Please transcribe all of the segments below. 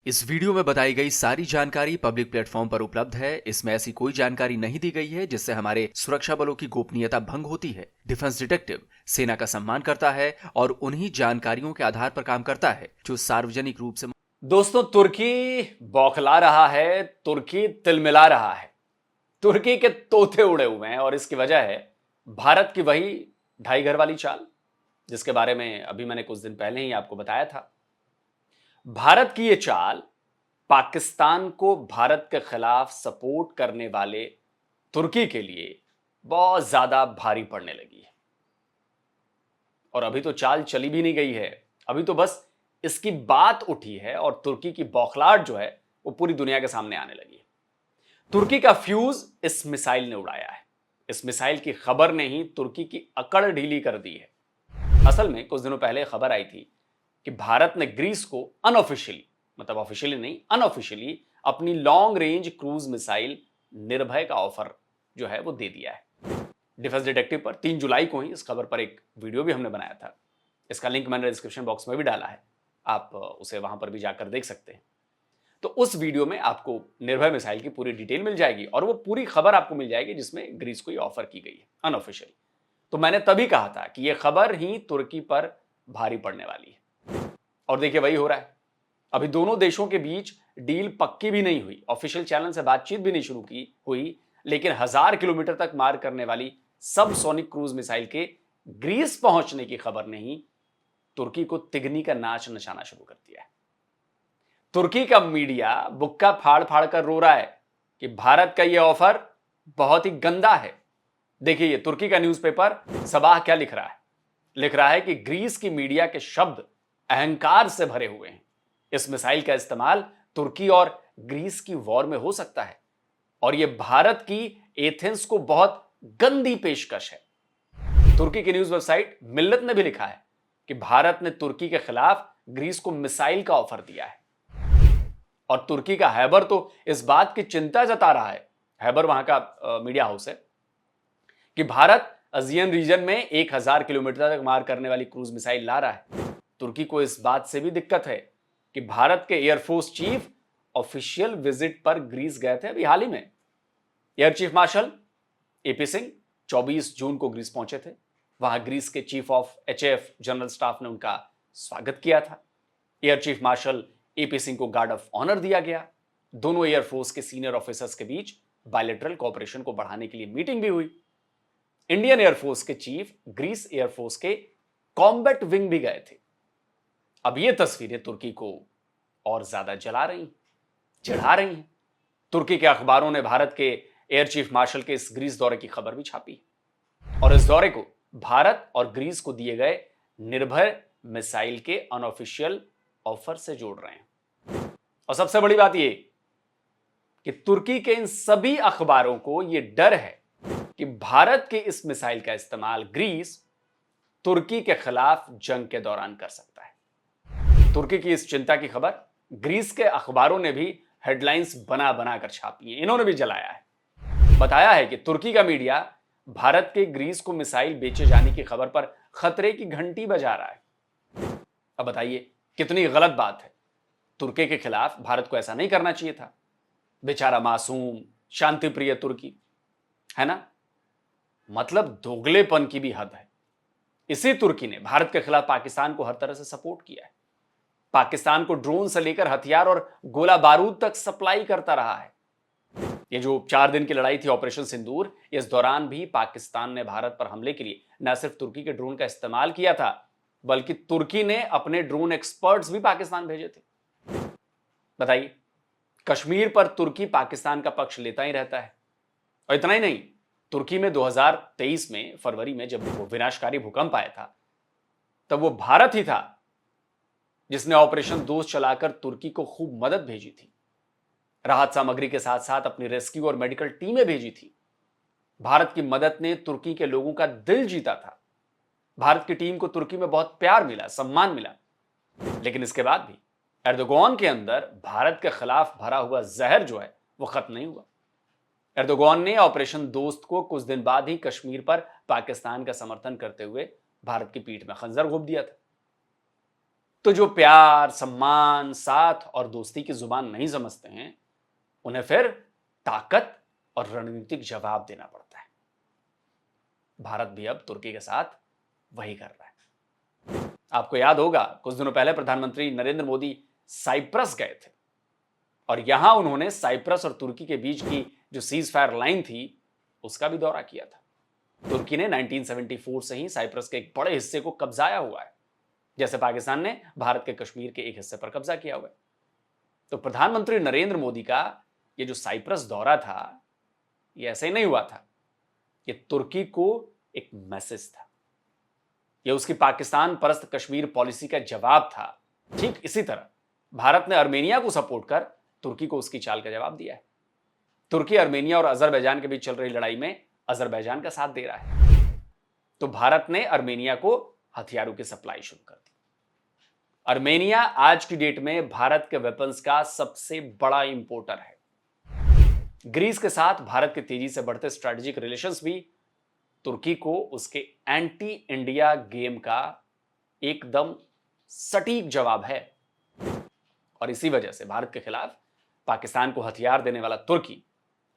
इस वीडियो में बताई गई सारी जानकारी पब्लिक प्लेटफॉर्म पर उपलब्ध है। इसमें ऐसी कोई जानकारी नहीं दी गई है जिससे हमारे सुरक्षा बलों की गोपनीयता भंग होती है। डिफेंस डिटेक्टिव सेना का सम्मान करता है और उन्हीं जानकारियों के आधार पर काम करता है जो सार्वजनिक रूप से। दोस्तों, तुर्की बौखला रहा है, तुर्की तिलमिला रहा है, तुर्की के तोते उड़े हुए हैं और इसकी वजह है भारत की वही ढाई घर वाली चाल, जिसके बारे में अभी मैंने कुछ दिन पहले ही आपको बताया था। भारत की यह चाल पाकिस्तान को भारत के खिलाफ सपोर्ट करने वाले तुर्की के लिए बहुत ज्यादा भारी पड़ने लगी है। और अभी तो चाल चली भी नहीं गई है, अभी तो बस इसकी बात उठी है और तुर्की की बौखलाहट जो है वो पूरी दुनिया के सामने आने लगी है। तुर्की का फ्यूज इस मिसाइल ने उड़ाया है। इस मिसाइल की खबर ने ही तुर्की की अकड़ ढीली कर दी है। असल में कुछ दिनों पहले खबर आई थी कि भारत ने ग्रीस को अनऑफिशियली, मतलब ऑफिशियली नहीं, अनऑफिशियली अपनी लॉन्ग रेंज क्रूज मिसाइल निर्भय का ऑफर जो है वो दे दिया है। डिफेंस डिटेक्टिव पर 3 जुलाई को ही इस खबर पर एक वीडियो भी हमने बनाया था। इसका लिंक मैंने डिस्क्रिप्शन बॉक्स में भी डाला है, आप उसे वहां पर भी जाकर देख सकते हैं। तो उस वीडियो में आपको निर्भय मिसाइल की पूरी डिटेल मिल जाएगी और वो पूरी खबर आपको मिल जाएगी जिसमें ग्रीस को ये ऑफर की गई है अनऑफिशियल। तो मैंने तभी कहा था कि यह खबर ही तुर्की पर भारी पड़ने वाली है और देखिए वही हो रहा है। अभी दोनों देशों के बीच डील पक्की भी नहीं हुई, ऑफिशियल चैनल से बातचीत भी नहीं शुरू की हुई, लेकिन 1000 किलोमीटर तक मार करने वाली सब सोनिक क्रूज मिसाइल के ग्रीस पहुंचने की खबर ने ही तुर्की को तिगनी का नाच नचाना शुरू कर दिया है। तुर्की का मीडिया बुक्का फाड़ फाड़ कर रो रहा है कि भारत का यह ऑफर बहुत ही गंदा है। देखिए ये तुर्की का न्यूज़पेपर सबाह क्या लिख रहा है। लिख रहा है कि ग्रीस की मीडिया के शब्द अहंकार से भरे हुए हैं। इस मिसाइल का इस्तेमाल तुर्की और ग्रीस की वॉर में हो सकता है और यह भारत की एथेंस को बहुत गंदी पेशकश है। तुर्की की न्यूज वेबसाइट मिल्लत ने भी लिखा है कि भारत ने तुर्की के खिलाफ ग्रीस को मिसाइल का ऑफर दिया है और तुर्की का हैबर तो इस बात की चिंता जता रहा है, हैबर वहां का मीडिया हाउस है, कि भारत अजियन रीजन में 1000 किलोमीटर तक मार करने वाली क्रूज मिसाइल ला रहा है। तुर्की को इस बात से भी दिक्कत है कि भारत के एयरफोर्स चीफ ऑफिशियल विजिट पर ग्रीस गए थे अभी हाल ही में। Air chief marshal AP Singh 24 जून को ग्रीस पहुंचे थे। वहां ग्रीस के चीफ ऑफ एचएएफ जनरल स्टाफ ने उनका स्वागत किया था। Air chief marshal AP Singh को गार्ड ऑफ ऑनर दिया गया। दोनों एयरफोर्स के सीनियर ऑफिसर्स के बीच बायलैटरल कोऑपरेशन को बढ़ाने के लिए मीटिंग भी हुई। इंडियन एयरफोर्स के चीफ ग्रीस एयरफोर्स के कॉम्बैट विंग भी गए थे। अब ये तस्वीरें तुर्की को और ज्यादा जला रही, चढ़ा रही हैं। तुर्की के अखबारों ने भारत के एयर चीफ मार्शल के इस ग्रीस दौरे की खबर भी छापी और इस दौरे को भारत और ग्रीस को दिए गए निर्भय मिसाइल के अनऑफिशियल ऑफर से जोड़ रहे हैं। और सबसे बड़ी बात यह कि तुर्की के इन सभी अखबारों को यह डर है कि भारत के इस मिसाइल का इस्तेमाल ग्रीस तुर्की के खिलाफ जंग के दौरान कर सकता है। तुर्की की इस चिंता की खबर ग्रीस के अखबारों ने भी हेडलाइंस बना बना कर छापी है। इन्होंने भी जलाया है, बताया है कि तुर्की का मीडिया भारत के ग्रीस को मिसाइल बेचे जाने की खबर पर खतरे की घंटी बजा रहा है। अब बताइए कितनी गलत बात है। तुर्की के खिलाफ भारत को ऐसा नहीं करना चाहिए था। बेचारा मासूम शांति प्रिय तुर्की है ना, मतलब दोगलेपन की भी हद है। इसी तुर्की ने भारत के खिलाफ पाकिस्तान को हर तरह से सपोर्ट किया है। पाकिस्तान को ड्रोन से लेकर हथियार और गोला बारूद तक सप्लाई करता रहा है। ये जो 4 दिन की लड़ाई थी ऑपरेशन सिंदूर, इस दौरान भी पाकिस्तान ने भारत पर हमले के लिए न सिर्फ तुर्की के ड्रोन का इस्तेमाल किया था, बल्कि तुर्की ने अपने ड्रोन एक्सपर्ट्स भी पाकिस्तान भेजे थे। बताइए, कश्मीर पर तुर्की पाकिस्तान का पक्ष लेता ही रहता है। और इतना ही नहीं, तुर्की में 2023 में फरवरी में जब वो विनाशकारी भूकंप आया था, तब वो भारत ही था जिसने ऑपरेशन दोस्त चलाकर तुर्की को खूब मदद भेजी थी। राहत सामग्री के साथ साथ अपनी रेस्क्यू और मेडिकल टीमें भेजी थी। भारत की मदद ने तुर्की के लोगों का दिल जीता था। भारत की टीम को तुर्की में बहुत प्यार मिला, सम्मान मिला। लेकिन इसके बाद भी एर्दोगान के अंदर भारत के खिलाफ भरा हुआ जहर जो है वो खत्म नहीं हुआ। एर्दोगान ने ऑपरेशन दोस्त को कुछ दिन बाद ही कश्मीर पर पाकिस्तान का समर्थन करते हुए भारत की पीठ में खंजर घोंप दिया था। तो जो प्यार, सम्मान, साथ और दोस्ती की जुबान नहीं समझते हैं, उन्हें फिर ताकत और रणनीतिक जवाब देना पड़ता है। भारत भी अब तुर्की के साथ वही कर रहा है। आपको याद होगा, कुछ दिनों पहले प्रधानमंत्री नरेंद्र मोदी साइप्रस गए थे और यहां उन्होंने साइप्रस और तुर्की के बीच की जो सीज फायर लाइन थी उसका भी दौरा किया था। तुर्की ने 1974 से ही साइप्रस के एक बड़े हिस्से को कब्जाया हुआ है, जैसे पाकिस्तान ने भारत के कश्मीर के एक हिस्से पर कब्जा किया हुआ है। तो प्रधानमंत्री नरेंद्र मोदी का ये जो साइप्रस दौरा था, ये ऐसे ही नहीं हुआ था। ये तुर्की को एक मैसेज था, यह उसकी पाकिस्तान परस्त कश्मीर पॉलिसी का जवाब था। ठीक इसी तरह भारत ने अर्मेनिया को सपोर्ट कर तुर्की को उसकी चाल का जवाब दिया है। तुर्की अर्मेनिया और अजरबैजान के बीच चल रही लड़ाई में अजरबैजान का साथ दे रहा है, तो भारत ने अर्मेनिया को हथियारों की सप्लाई शुरू कर दी। अर्मेनिया आज की डेट में भारत के वेपन्स का सबसे बड़ा इंपोर्टर है। ग्रीस के साथ भारत के तेजी से बढ़ते स्ट्रेटेजिक रिलेशंस भी तुर्की को उसके एंटी इंडिया गेम का एकदम सटीक जवाब है। और इसी वजह से भारत के खिलाफ पाकिस्तान को हथियार देने वाला तुर्की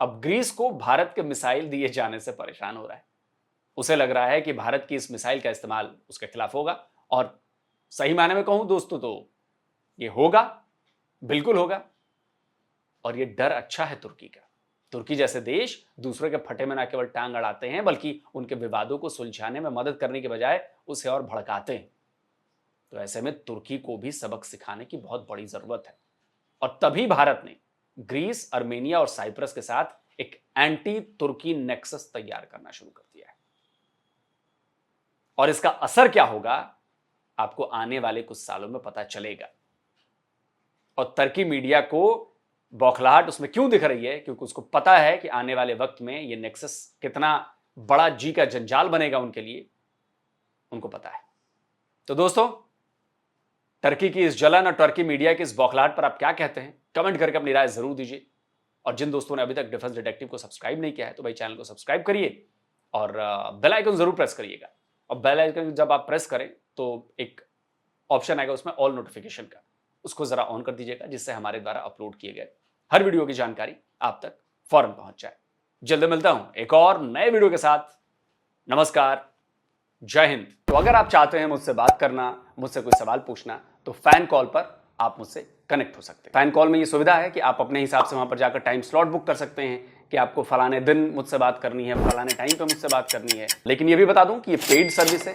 अब ग्रीस को भारत के मिसाइल दिए जाने से परेशान हो रहा है। उसे लग रहा है कि भारत की इस मिसाइल का इस्तेमाल उसके खिलाफ होगा, और सही मायने में कहूं दोस्तों तो ये होगा, बिल्कुल होगा। और ये डर अच्छा है तुर्की का। तुर्की जैसे देश दूसरे के फटे में न केवल टांग अड़ाते हैं, बल्कि उनके विवादों को सुलझाने में मदद करने के बजाय उसे और भड़काते हैं। तो ऐसे में तुर्की को भी सबक सिखाने की बहुत बड़ी जरूरत है। और तभी भारत ने ग्रीस, अर्मेनिया और साइप्रस के साथ एक एंटी तुर्की नेक्सस तैयार करना शुरू कर दिया है। और इसका असर क्या होगा आपको आने वाले कुछ सालों में पता चलेगा। और तुर्की मीडिया को बौखलाहट उसमें क्यों दिख रही है, क्योंकि उसको पता है कि आने वाले वक्त में यह नेक्सस कितना बड़ा जी का जंजाल बनेगा उनके लिए, उनको पता है। तो दोस्तों, तुर्की की इस जलन और तुर्की मीडिया की इस बौखलाहट पर आप क्या कहते हैं, कमेंट करके अपनी राय जरूर दीजिए। और जिन दोस्तों ने अभी तक डिफेंस डिटेक्टिव को सब्सक्राइब नहीं किया है तो भाई चैनल को सब्सक्राइब करिए और बेल आइकन जरूर प्रेस करिएगा। और बेल आइकन जब आप प्रेस करें तो एक ऑप्शन आएगा उसमें ऑल नोटिफिकेशन का, उसको जरा ऑन कर दीजिएगा, जिससे हमारे द्वारा अपलोड किए गए हर वीडियो की जानकारी आप तक फौरन पहुंच जाए। जल्द मिलता हूं एक और नए वीडियो के साथ। नमस्कार, जय हिंद। तो अगर आप चाहते हैं मुझसे बात करना, मुझसे कोई सवाल पूछना, तो फैन कॉल पर आप मुझसे कनेक्ट हो सकते हैं। फैन कॉल में ये सुविधा है कि आप अपने हिसाब से वहां पर जाकर टाइम स्लॉट बुक कर सकते हैं कि आपको फलाने दिन मुझसे बात करनी है, फलाने टाइम पे मुझसे बात करनी है। लेकिन ये भी बता दूं कि ये पेड सर्विस है,